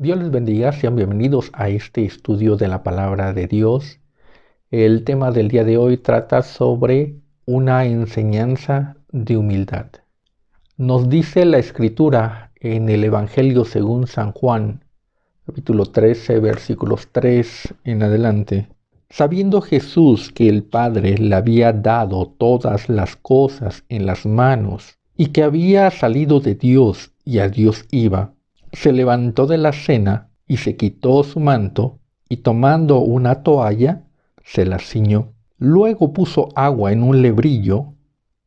Dios les bendiga, sean bienvenidos a este estudio de la palabra de Dios. El tema del día de hoy trata sobre una enseñanza de humildad. Nos dice la Escritura en el Evangelio según San Juan, capítulo 13, versículos 3 en adelante. Sabiendo Jesús que el Padre le había dado todas las cosas en las manos y que había salido de Dios y a Dios iba, se levantó de la cena y se quitó su manto y tomando una toalla se la ciñó. Luego puso agua en un lebrillo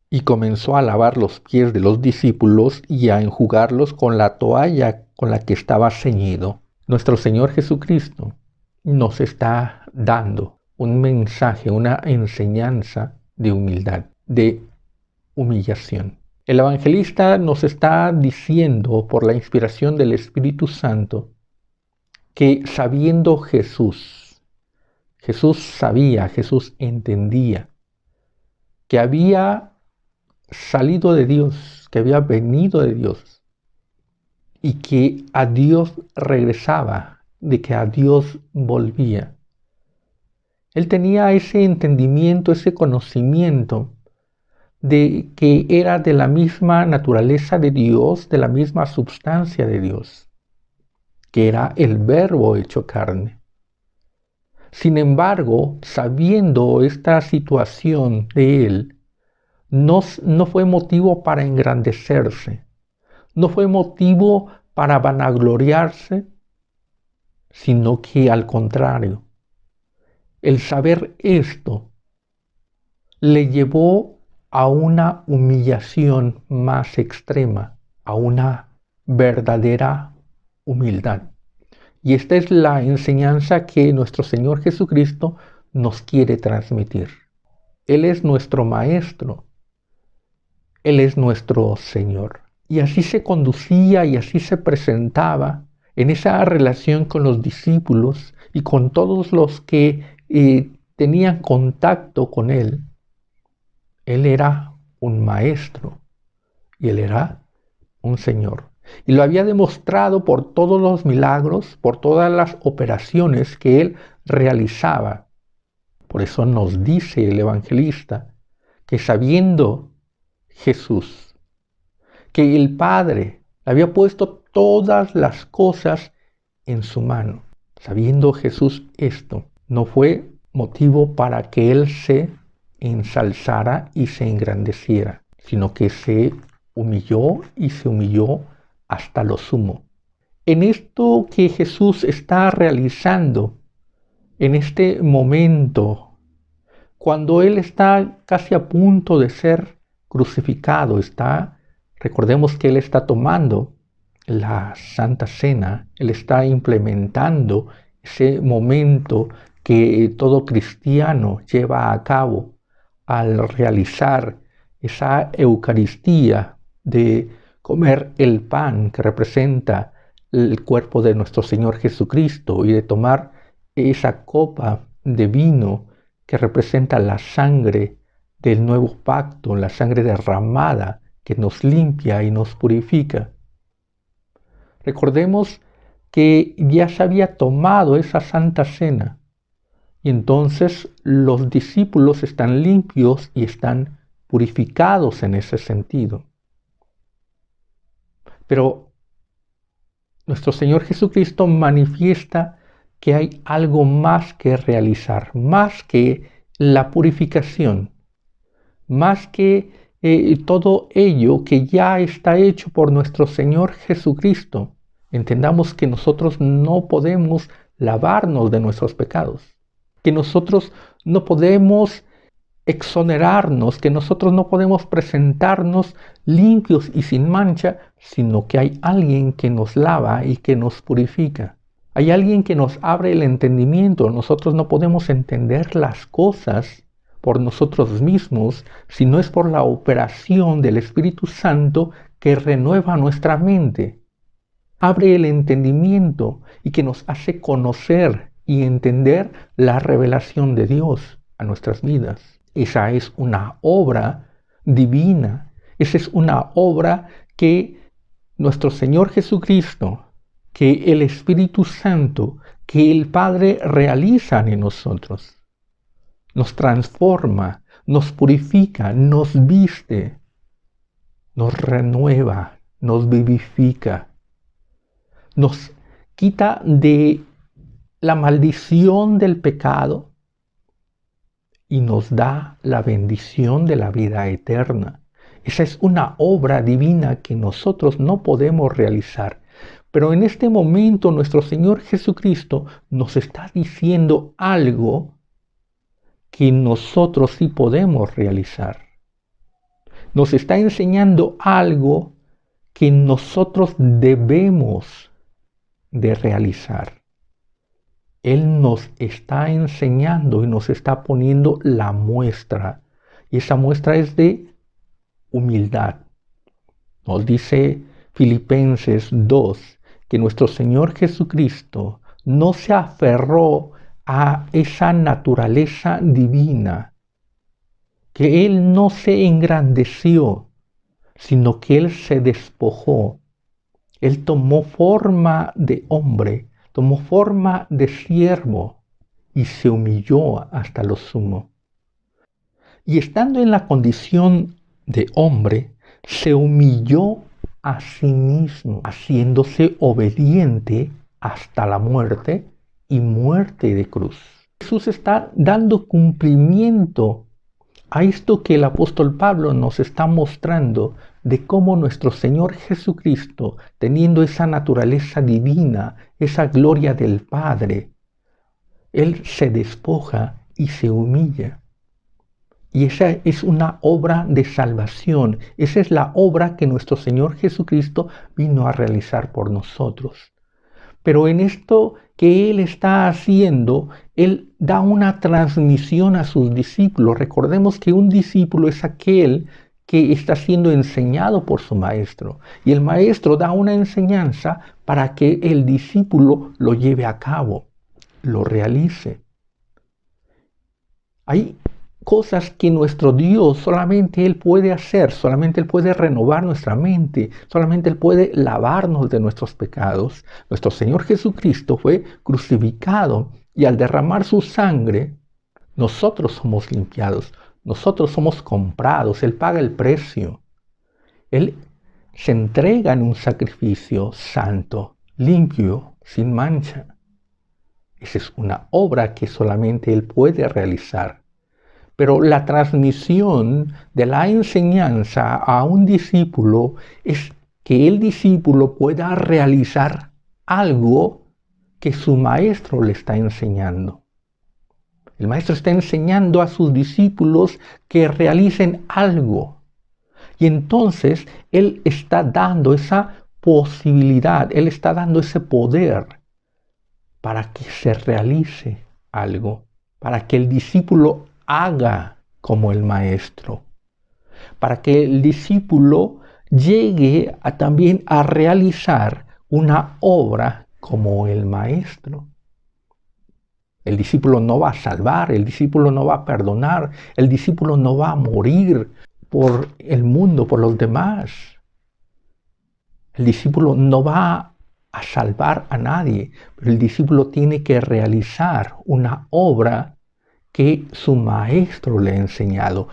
y comenzó a lavar los pies de los discípulos y a enjugarlos con la toalla con la que estaba ceñido. Nuestro Señor Jesucristo nos está dando un mensaje, una enseñanza de humildad, de humillación. El evangelista nos está diciendo por la inspiración del Espíritu Santo que sabiendo Jesús sabía, Jesús entendía que había salido de Dios, que había venido de Dios y que a Dios regresaba, de que a Dios volvía. Él tenía ese entendimiento, ese conocimiento de que era de la misma naturaleza de Dios, de la misma substancia de Dios, que era el Verbo hecho carne. Sin embargo, sabiendo esta situación de él, no fue motivo para engrandecerse, no fue motivo para vanagloriarse, sino que al contrario, el saber esto le llevó a una humillación más extrema, a una verdadera humildad. Y esta es la enseñanza que nuestro Señor Jesucristo nos quiere transmitir. Él es nuestro Maestro, Él es nuestro Señor. Y así se conducía y así se presentaba en esa relación con los discípulos y con todos los que tenían contacto con Él. Él era un maestro y Él era un Señor. Y lo había demostrado por todos los milagros, por todas las operaciones que Él realizaba. Por eso nos dice el evangelista que sabiendo Jesús que el Padre había puesto todas las cosas en su mano, sabiendo Jesús esto, no fue motivo para que Él se ensalzara y se engrandeciera, sino que se humilló y se humilló hasta lo sumo. En esto que Jesús está realizando, en este momento, cuando Él está casi a punto de ser crucificado, recordemos que Él está tomando la Santa Cena, Él está implementando ese momento que todo cristiano lleva a cabo al realizar esa Eucaristía de comer el pan que representa el cuerpo de nuestro Señor Jesucristo y de tomar esa copa de vino que representa la sangre del nuevo pacto, la sangre derramada que nos limpia y nos purifica. Recordemos que ya se había tomado esa Santa Cena y entonces los discípulos están limpios y están purificados en ese sentido. Pero nuestro Señor Jesucristo manifiesta que hay algo más que realizar, más que la purificación, más que todo ello que ya está hecho por nuestro Señor Jesucristo. Entendamos que nosotros no podemos lavarnos de nuestros pecados, que nosotros no podemos exonerarnos, que nosotros no podemos presentarnos limpios y sin mancha, sino que hay alguien que nos lava y que nos purifica. Hay alguien que nos abre el entendimiento. Nosotros no podemos entender las cosas por nosotros mismos, si no es por la operación del Espíritu Santo que renueva nuestra mente. Abre el entendimiento y que nos hace conocer y entender la revelación de Dios a nuestras vidas. Esa es una obra divina. Esa es una obra que nuestro Señor Jesucristo que el Espíritu Santo, que el Padre realizan en nosotros. Nos transforma, nos purifica, nos viste, nos renueva, nos vivifica, nos quita de la maldición del pecado y nos da la bendición de la vida eterna. Esa es una obra divina que nosotros no podemos realizar. Pero en este momento nuestro Señor Jesucristo nos está diciendo algo que nosotros sí podemos realizar. Nos está enseñando algo que nosotros debemos de realizar. Él nos está enseñando y nos está poniendo la muestra. Y esa muestra es de humildad. Nos dice Filipenses 2 que nuestro Señor Jesucristo no se aferró a esa naturaleza divina, que Él no se engrandeció, sino que Él se despojó. Él tomó forma de hombre, tomó forma de siervo y se humilló hasta lo sumo. Y estando en la condición de hombre, se humilló a sí mismo, haciéndose obediente hasta la muerte y muerte de cruz. Jesús está dando cumplimiento a esto que el apóstol Pablo nos está mostrando de cómo nuestro Señor Jesucristo, teniendo esa naturaleza divina, esa gloria del Padre, Él se despoja y se humilla. Y esa es una obra de salvación. Esa es la obra que nuestro Señor Jesucristo vino a realizar por nosotros. Pero en esto que Él está haciendo, Él da una transmisión a sus discípulos. Recordemos que un discípulo es aquel que está siendo enseñado por su maestro. Y el maestro da una enseñanza para que el discípulo lo lleve a cabo, lo realice. Hay cosas que nuestro Dios solamente Él puede hacer, solamente Él puede renovar nuestra mente, solamente Él puede lavarnos de nuestros pecados. Nuestro Señor Jesucristo fue crucificado y al derramar su sangre, nosotros somos limpiados, nosotros somos comprados, Él paga el precio. Él se entrega en un sacrificio santo, limpio, sin mancha. Esa es una obra que solamente Él puede realizar. Pero la transmisión de la enseñanza a un discípulo es que el discípulo pueda realizar algo que su maestro le está enseñando. El maestro está enseñando a sus discípulos que realicen algo. Y entonces Él está dando esa posibilidad, Él está dando ese poder para que se realice algo, para que el discípulo haga como el maestro, para que el discípulo llegue también a realizar una obra como el maestro. El discípulo no va a salvar, el discípulo no va a perdonar, el discípulo no va a morir por el mundo, por los demás. El discípulo no va a salvar a nadie, pero el discípulo tiene que realizar una obra que su maestro le ha enseñado.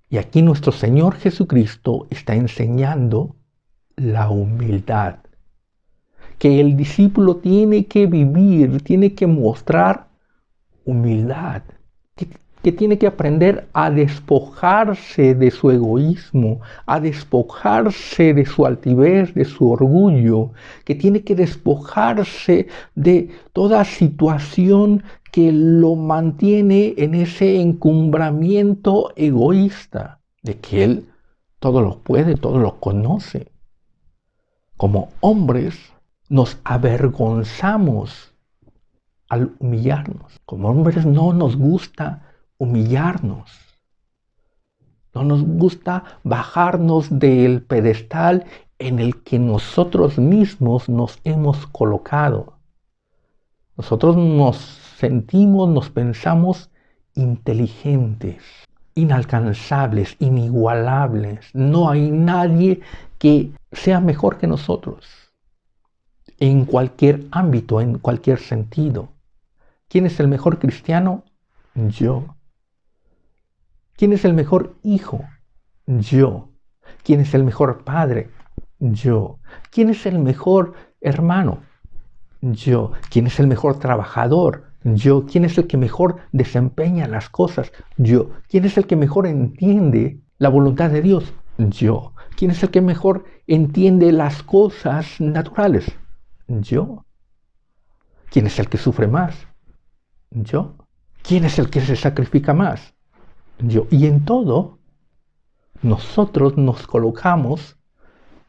Y aquí nuestro Señor Jesucristo está enseñando la humildad, que el discípulo tiene que vivir, tiene que mostrar humildad, que tiene que aprender a despojarse de su egoísmo, a despojarse de su altivez, de su orgullo, que tiene que despojarse de toda situación que lo mantiene en ese encumbramiento egoísta, de que Él todo lo puede, todo lo conoce. Como hombres nos avergonzamos al humillarnos. Como hombres no nos gusta humillarnos. No nos gusta bajarnos del pedestal en el que nosotros mismos nos hemos colocado. Nosotros nos sentimos, nos pensamos inteligentes, inalcanzables, inigualables. No hay nadie que sea mejor que nosotros. en cualquier ámbito, en cualquier sentido. ¿Quién es el mejor cristiano? Yo. ¿Quién es el mejor hijo? Yo. ¿Quién es el mejor padre? Yo. ¿Quién es el mejor hermano? Yo. ¿Quién es el mejor trabajador? Yo. ¿Quién es el que mejor desempeña las cosas? Yo. ¿Quién es el que mejor entiende la voluntad de Dios? Yo. ¿Quién es el que mejor entiende las cosas naturales? Yo. ¿Quién es el que sufre más? Yo. ¿Quién es el que se sacrifica más? Yo. Y en todo, nosotros nos colocamos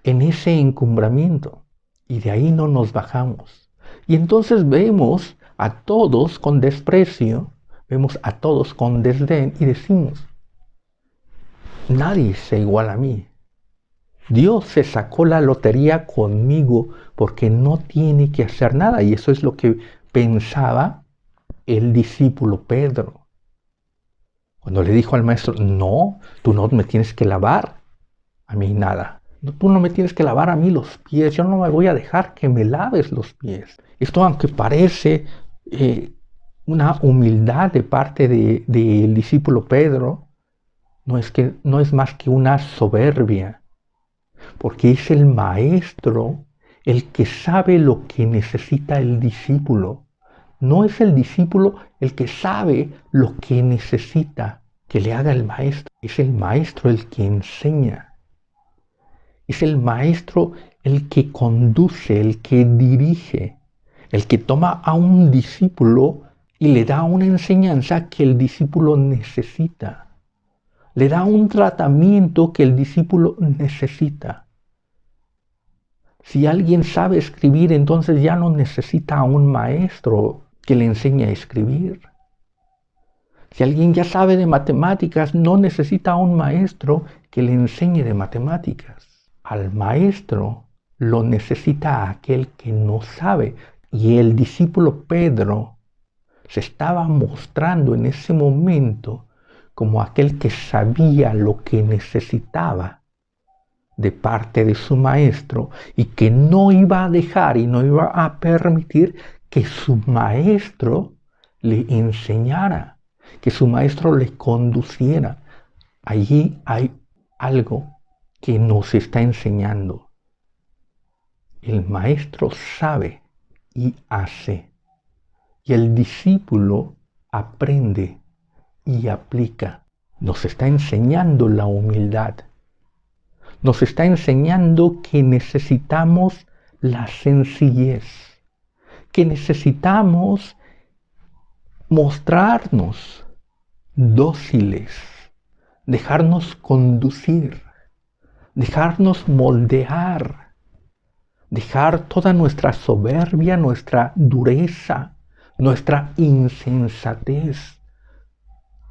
en ese encumbramiento y de ahí no nos bajamos. Y entonces vemos a todos con desprecio, vemos a todos con desdén y decimos, nadie se iguala a mí. Dios se sacó la lotería conmigo porque no tiene que hacer nada. Y eso es lo que pensaba el discípulo Pedro. Cuando le dijo al maestro, no, tú no me tienes que lavar a mí nada. Tú no me tienes que lavar a mí los pies. Yo no me voy a dejar que me laves los pies. Esto, aunque parece una humildad de parte del discípulo Pedro, no es más que una soberbia. Porque es el maestro el que sabe lo que necesita el discípulo. No es el discípulo el que sabe lo que necesita que le haga el maestro. Es el maestro el que enseña. Es el maestro el que conduce, el que dirige, el que toma a un discípulo y le da una enseñanza que el discípulo necesita. Le da un tratamiento que el discípulo necesita. Si alguien sabe escribir, entonces ya no necesita a un maestro que le enseñe a escribir. Si alguien ya sabe de matemáticas, no necesita a un maestro que le enseñe de matemáticas. Al maestro lo necesita aquel que no sabe. Y el discípulo Pedro se estaba mostrando en ese momento como aquel que sabía lo que necesitaba de parte de su maestro y que no iba a dejar y no iba a permitir que su maestro le enseñara, que su maestro le conduciera. Allí hay algo que nos está enseñando. El maestro sabe y hace, y el discípulo aprende y aplica. Nos está enseñando la humildad. Nos está enseñando que necesitamos la sencillez, que necesitamos mostrarnos dóciles, dejarnos conducir, dejarnos moldear, dejar toda nuestra soberbia, nuestra dureza, nuestra insensatez,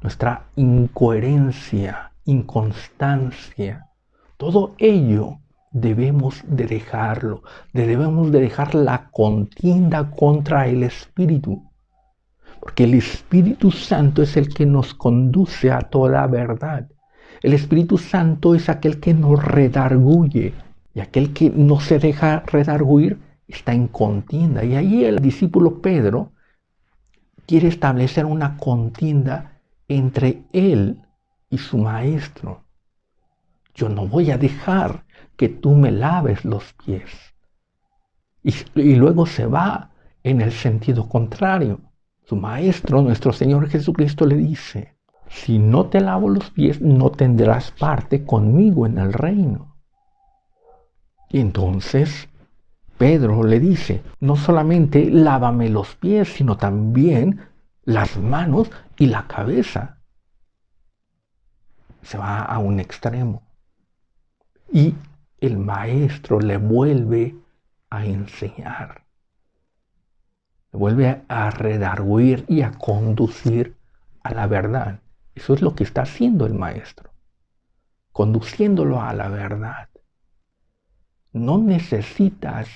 nuestra incoherencia, inconstancia. Todo ello debemos de dejarlo, debemos de dejar la contienda contra el Espíritu, porque el Espíritu Santo es el que nos conduce a toda verdad. El Espíritu Santo es aquel que nos redarguye, y aquel que no se deja redarguir está en contienda. Y ahí el discípulo Pedro quiere establecer una contienda entre él y su maestro. Yo no voy a dejar que tú me laves los pies. Y luego se va en el sentido contrario. Su maestro, nuestro Señor Jesucristo, le dice, si no te lavo los pies, no tendrás parte conmigo en el reino. Y entonces Pedro le dice, no solamente lávame los pies, sino también las manos y la cabeza. Se va a un extremo. Y el maestro le vuelve a enseñar. Le vuelve a redarguir y a conducir a la verdad. Eso es lo que está haciendo el maestro. Conduciéndolo a la verdad. No necesitas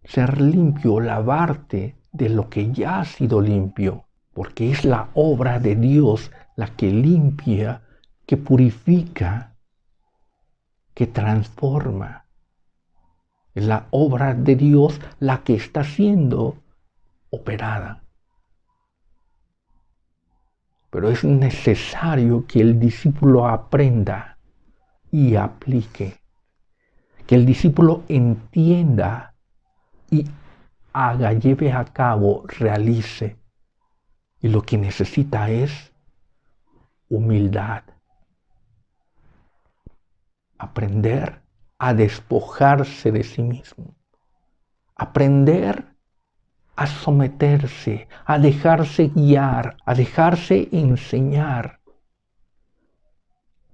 ser limpio, lavarte de lo que ya ha sido limpio, porque es la obra de Dios la que limpia, que purifica, que transforma. Es la obra de Dios la que está siendo operada. Pero es necesario que el discípulo aprenda y aplique, que el discípulo entienda y haga, lleve a cabo, realice. Y lo que necesita es humildad. Aprender a despojarse de sí mismo. Aprender a someterse, a dejarse guiar, a dejarse enseñar,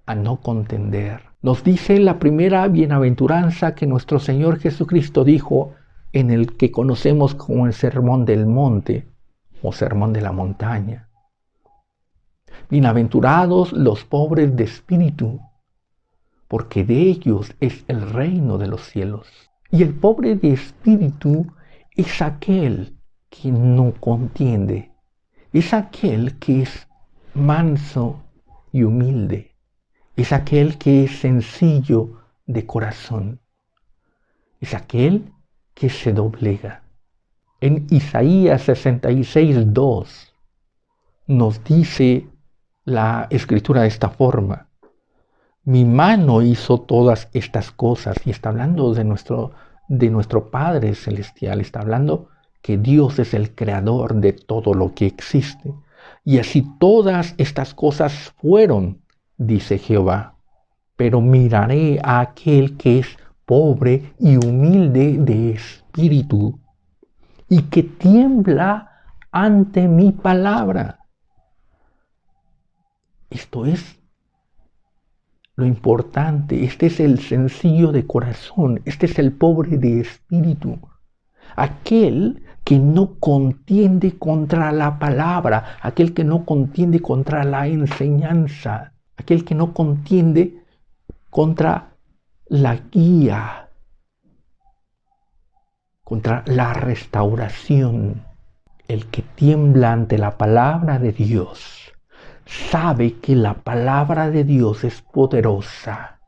a no contender. Nos dice la primera bienaventuranza que nuestro Señor Jesucristo dijo en el que conocemos como el Sermón del Monte o Sermón de la Montaña. Bienaventurados los pobres de espíritu, porque de ellos es el reino de los cielos. Y el pobre de espíritu es aquel que no contiende, es aquel que es manso y humilde, es aquel que es sencillo de corazón, es aquel que se doblega. En Isaías 66:2 nos dice la Escritura de esta forma: mi mano hizo todas estas cosas. Y está hablando de nuestro Padre Celestial. Está hablando que Dios es el creador de todo lo que existe. Y así todas estas cosas fueron, dice Jehová. Pero miraré a aquel que es pobre y humilde de espíritu y que tiembla ante mi palabra. Esto es lo importante, este es el sencillo de corazón, este es el pobre de espíritu, aquel que no contiende contra la palabra, aquel que no contiende contra la enseñanza, aquel que no contiende contra la guía, contra la restauración. El que tiembla ante la palabra de Dios sabe que la palabra de Dios es poderosa.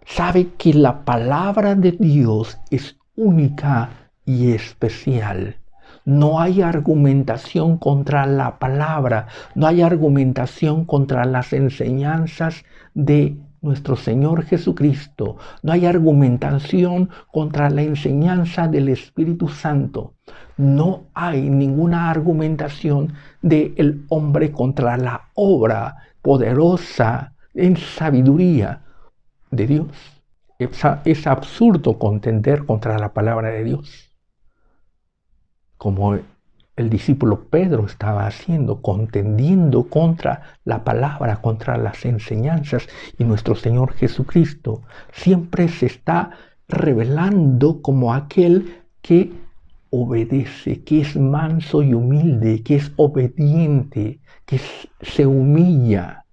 Sabe que la palabra de Dios es única y especial. No hay argumentación contra la palabra, no hay argumentación contra las enseñanzas de nuestro Señor Jesucristo, no hay argumentación contra la enseñanza del Espíritu Santo. No hay ninguna argumentación del hombre contra la obra poderosa en sabiduría de Dios. Es absurdo contender contra la palabra de Dios, como el discípulo Pedro estaba haciendo, contendiendo contra la palabra, contra las enseñanzas, y nuestro Señor Jesucristo siempre se está revelando como aquel que obedece, que es manso y humilde, que es obediente, que se humilla,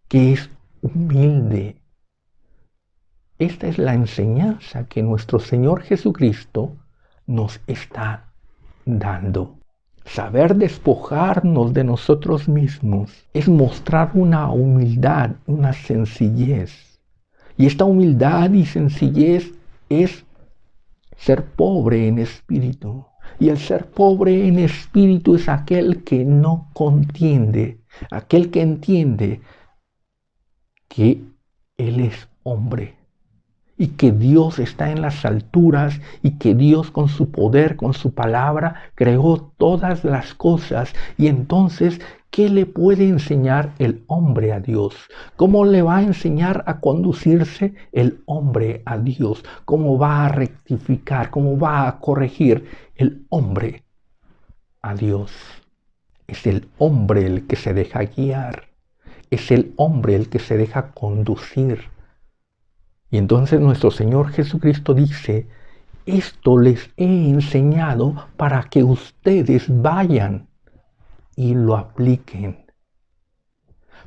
que es humilde. Esta es la enseñanza que nuestro Señor Jesucristo nos está dando. Saber despojarnos de nosotros mismos es mostrar una humildad, una sencillez. Y esta humildad y sencillez es ser pobre en espíritu. Y el ser pobre en espíritu es aquel que no contiende, aquel que entiende que Él es hombre y que Dios está en las alturas y que Dios con su poder, con su palabra, creó todas las cosas. Y entonces, ¿qué le puede enseñar el hombre a Dios? ¿Cómo le va a enseñar a conducirse el hombre a Dios? ¿Cómo va a rectificar? ¿Cómo va a corregir el hombre a Dios? Es el hombre el que se deja guiar. Es el hombre el que se deja conducir. Y entonces nuestro Señor Jesucristo dice: esto les he enseñado para que ustedes vayan y lo apliquen.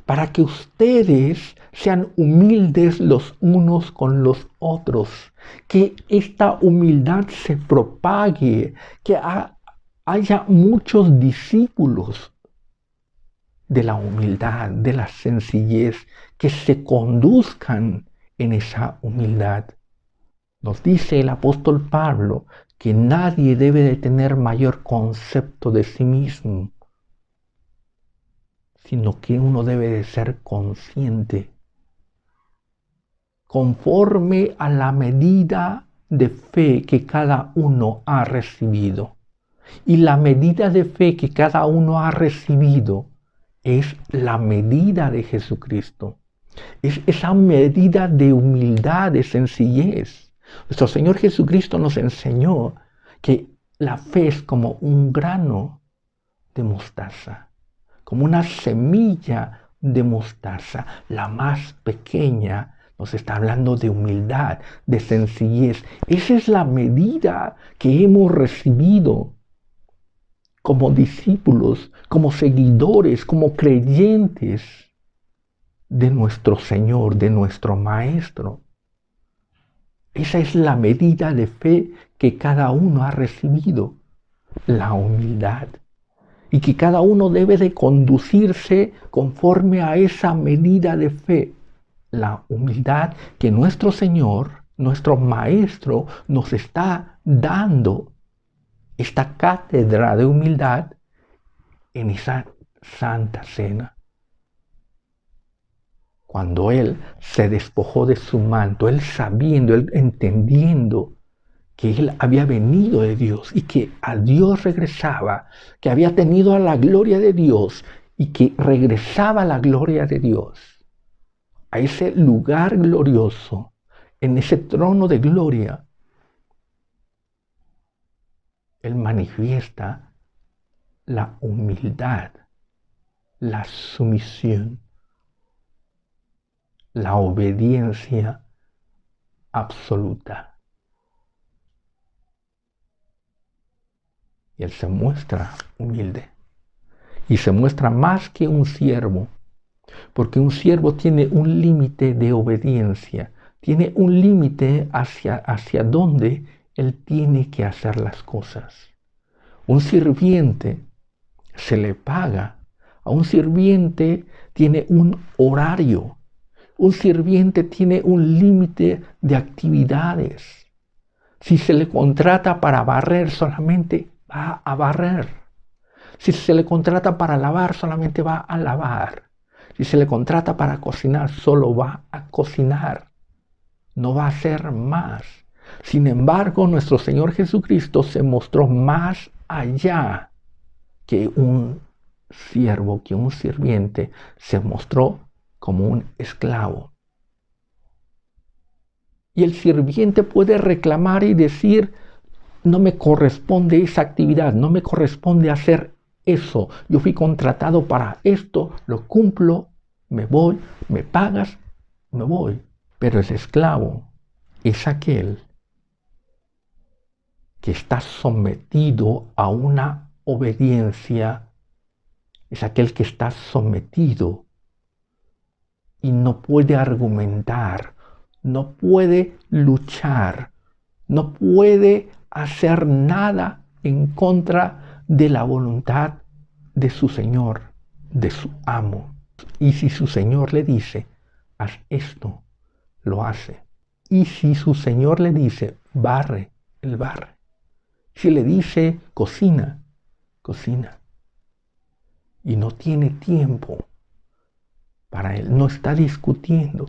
Para que ustedes sean humildes los unos con los otros. Que esta humildad se propague. Que haya muchos discípulos de la humildad, de la sencillez, que se conduzcan en esa humildad. Nos dice el apóstol Pablo que nadie debe de tener mayor concepto de sí mismo, sino que uno debe de ser consciente, conforme a la medida de fe que cada uno ha recibido. Y la medida de fe que cada uno ha recibido es la medida de Jesucristo. Es esa medida de humildad, de sencillez. Nuestro Señor Jesucristo nos enseñó que la fe es como un grano de mostaza, como una semilla de mostaza, la más pequeña. Nos está hablando de humildad, de sencillez. Esa es la medida que hemos recibido como discípulos, como seguidores, como creyentes de nuestro Señor, de nuestro Maestro. Esa es la medida de fe que cada uno ha recibido, la humildad. Y que cada uno debe de conducirse conforme a esa medida de fe, la humildad que nuestro Señor, nuestro Maestro, nos está dando. Esta cátedra de humildad en esa Santa Cena. Cuando Él se despojó de su manto, Él sabiendo, Él entendiendo que Él había venido de Dios y que a Dios regresaba, que había tenido a la gloria de Dios y que regresaba a la gloria de Dios, a ese lugar glorioso, en ese trono de gloria, Él manifiesta la humildad, la sumisión, la obediencia absoluta. Y Él se muestra humilde. Y se muestra más que un siervo, porque un siervo tiene un límite de obediencia, tiene un límite hacia dónde él tiene que hacer las cosas. Un sirviente se le paga, a un sirviente tiene un horario, un sirviente tiene un límite de actividades. Si se le contrata para barrer, solamente va a barrer. Si se le contrata para lavar, solamente va a lavar. Si se le contrata para cocinar, solo va a cocinar. No va a hacer más. Sin embargo, nuestro Señor Jesucristo se mostró más allá que un siervo, que un sirviente. Se mostró como un esclavo. Y el sirviente puede reclamar y decir, no me corresponde esa actividad, no me corresponde hacer eso. Yo fui contratado para esto, lo cumplo, me voy, me pagas, me voy. Pero el esclavo es aquel que está sometido a una obediencia, es aquel que está sometido y no puede argumentar, no puede luchar, no puede hacer nada en contra de la voluntad de su Señor, de su amo. Y si su Señor le dice, haz esto, lo hace. Y si su Señor le dice, barre, él barre. Si le dice, cocina, cocina. Y no tiene tiempo para él, no está discutiendo.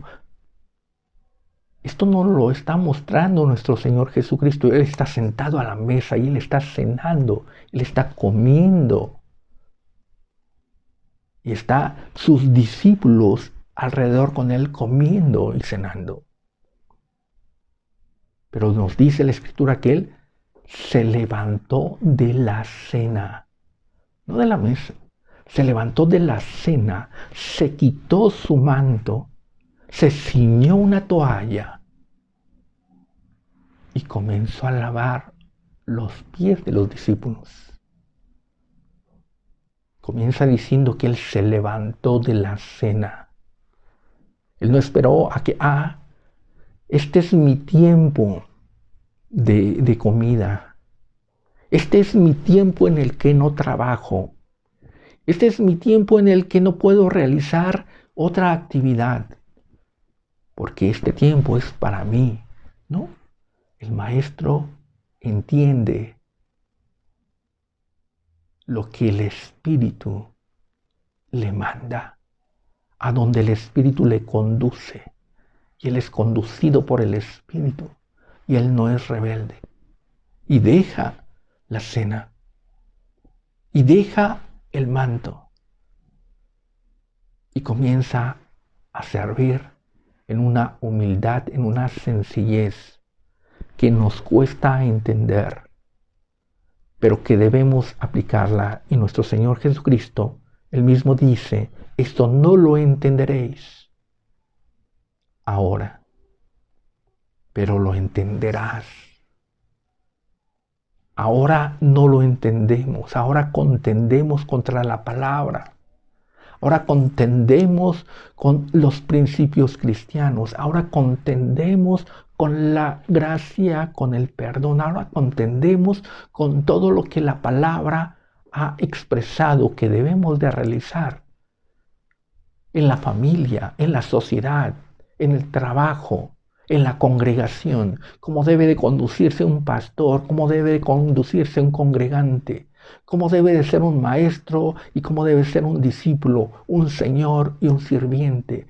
Esto no lo está mostrando nuestro Señor Jesucristo. Él está sentado a la mesa y Él está cenando, Él está comiendo. Y está sus discípulos alrededor con Él comiendo y cenando. Pero nos dice la Escritura que Él se levantó de la cena, no de la mesa. Se levantó de la cena, se quitó su manto, se ciñó una toalla y comenzó a lavar los pies de los discípulos. Comienza diciendo que Él se levantó de la cena. Él no esperó a que, este es mi tiempo de comida. Este es mi tiempo en el que no trabajo. Este es mi tiempo en el que no puedo realizar otra actividad. Porque este tiempo es para mí, ¿no? El maestro entiende lo que el Espíritu le manda, a donde el Espíritu le conduce. Y él es conducido por el Espíritu. Y él no es rebelde. Y deja la cena. Y deja el manto. Y comienza a servir en una humildad, en una sencillez que nos cuesta entender, pero que debemos aplicarla. Y nuestro Señor Jesucristo, él mismo dice, esto no lo entenderéis ahora, pero lo entenderás. Ahora no lo entendemos, ahora contendemos contra la palabra. Ahora contendemos con los principios cristianos, ahora contendemos con la gracia, con el perdón, ahora contendemos con todo lo que la palabra ha expresado que debemos de realizar en la familia, en la sociedad, en el trabajo, en la congregación, cómo debe de conducirse un pastor, cómo debe de conducirse un congregante, cómo debe de ser un maestro y cómo debe ser un discípulo, un señor y un sirviente.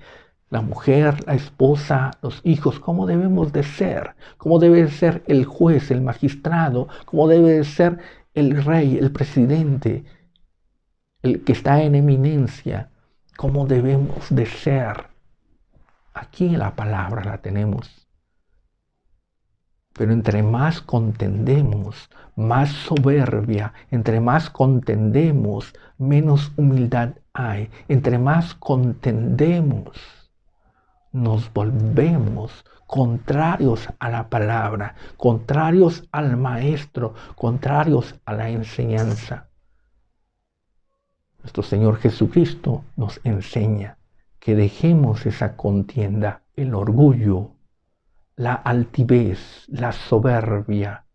La mujer, la esposa, los hijos, cómo debemos de ser, cómo debe de ser el juez, el magistrado, cómo debe de ser el rey, el presidente, el que está en eminencia, cómo debemos de ser. Aquí la palabra la tenemos. Pero entre más contendemos, más soberbia, entre más contendemos, menos humildad hay. Entre más contendemos, nos volvemos contrarios a la palabra, contrarios al maestro, contrarios a la enseñanza. Nuestro Señor Jesucristo nos enseña que dejemos esa contienda, el orgullo, la altivez, la soberbia,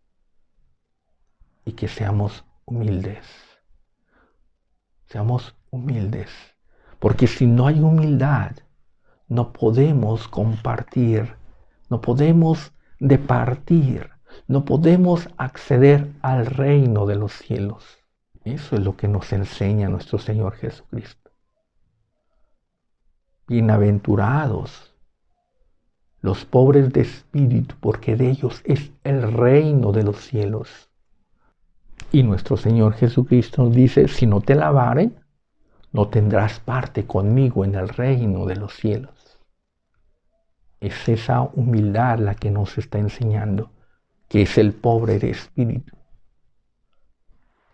y que seamos humildes. Seamos humildes, porque si no hay humildad, no podemos compartir, no podemos departir, no podemos acceder al reino de los cielos. Eso es lo que nos enseña nuestro Señor Jesucristo. Bienaventurados los pobres de espíritu, porque de ellos es el reino de los cielos. Y nuestro Señor Jesucristo nos dice, si no te lavaren, no tendrás parte conmigo en el reino de los cielos. Es esa humildad la que nos está enseñando, que es el pobre de espíritu.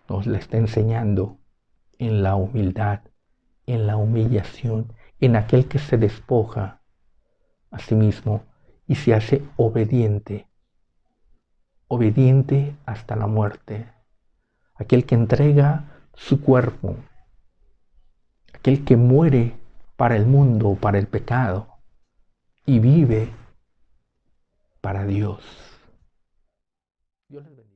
Nos la está enseñando en la humildad, en la humillación, en aquel que se despoja a sí mismo y se hace obediente, obediente hasta la muerte. Aquel que entrega su cuerpo, aquel que muere para el mundo, para el pecado, y vive para Dios. Dios les bendiga.